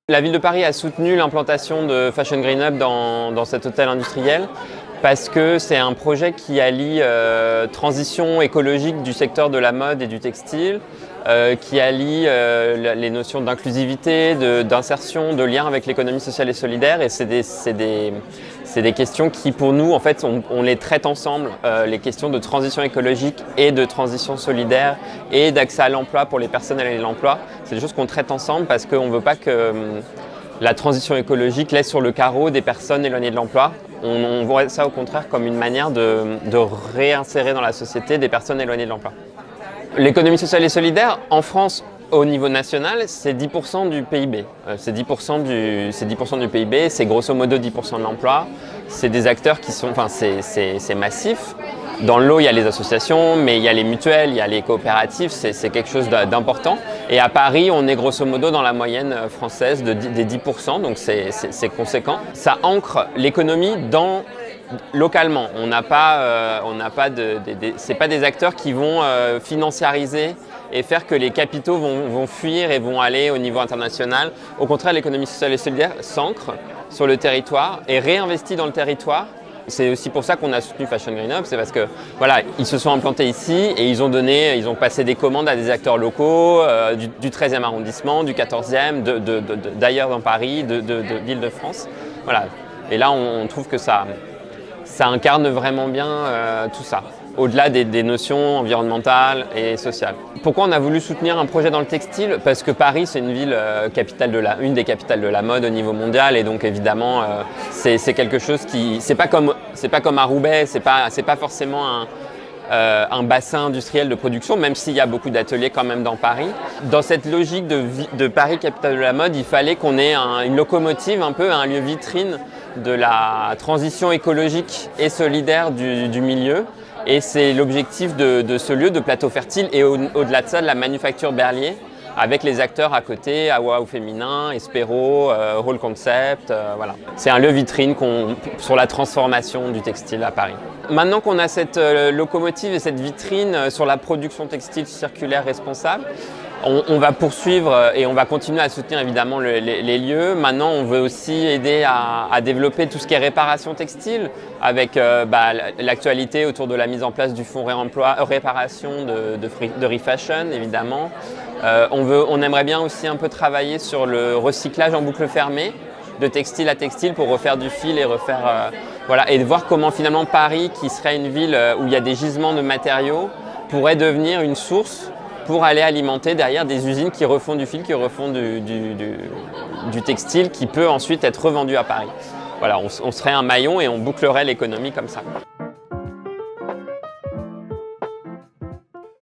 La ville de Paris a soutenu l'implantation de Fashion Green Hub dans cet hôtel industriel parce que c'est un projet qui allie transition écologique du secteur de la mode et du textile, qui allie les notions d'inclusivité, d'insertion, de lien avec l'économie sociale et solidaire. Et c'est des questions qui, pour nous, en fait, on les traite ensemble. Les questions de transition écologique et de transition solidaire et d'accès à l'emploi pour les personnes éloignées de l'emploi. C'est des choses qu'on traite ensemble parce qu'on ne veut pas que la transition écologique laisse sur le carreau des personnes éloignées de l'emploi. On voit ça au contraire comme une manière de réinsérer dans la société des personnes éloignées de l'emploi. L'économie sociale et solidaire, en France, au niveau national, c'est 10% du PIB. C'est 10% du PIB, c'est grosso modo 10% de l'emploi. C'est des acteurs qui sont, c'est massif. Dans l'eau, il y a les associations, mais il y a les mutuelles, il y a les coopératives, c'est quelque chose d'important. Et à Paris, on est grosso modo dans la moyenne française des 10%, donc c'est conséquent. Ça ancre l'économie localement. C'est pas des acteurs qui vont financiariser et faire que les capitaux vont fuir et vont aller au niveau international. Au contraire, l'économie sociale et solidaire s'ancre sur le territoire et réinvestit dans le territoire. C'est aussi pour ça qu'on a soutenu Fashion Green Hub, c'est parce que voilà, ils se sont implantés ici et ils ont passé des commandes à des acteurs locaux du 13e arrondissement, du 14e, d'ailleurs dans Paris, d'Île-de-France. Voilà. Et là, on trouve que ça incarne vraiment bien tout ça, au-delà des notions environnementales et sociales. Pourquoi on a voulu soutenir un projet dans le textile? Parce que Paris, c'est une ville une des capitales de la mode au niveau mondial, et donc évidemment, c'est quelque chose qui, c'est pas comme à Roubaix, c'est pas forcément un bassin industriel de production, même s'il y a beaucoup d'ateliers quand même dans Paris. Dans cette logique de Paris, capitale de la mode, il fallait qu'on ait une locomotive, un peu un lieu vitrine de la transition écologique et solidaire du milieu. Et c'est l'objectif de ce lieu de plateau fertile et au-delà de ça, de la manufacture Berlier, avec les acteurs à côté, Awa au féminin, Espero, Roll Concept, voilà. C'est un lieu vitrine sur la transformation du textile à Paris. Maintenant qu'on a cette locomotive et cette vitrine sur la production textile circulaire responsable, on va poursuivre et on va continuer à soutenir évidemment les lieux. Maintenant, on veut aussi aider à développer tout ce qui est réparation textile, avec l'actualité autour de la mise en place du fonds réparation de Refashion, évidemment. On aimerait bien aussi un peu travailler sur le recyclage en boucle fermée, de textile à textile, pour refaire du fil et refaire... et de voir comment finalement Paris, qui serait une ville où il y a des gisements de matériaux, pourrait devenir une source pour aller alimenter derrière des usines qui refont du fil, qui refont du textile, qui peut ensuite être revendu à Paris. Voilà, on serait un maillon et on bouclerait l'économie comme ça.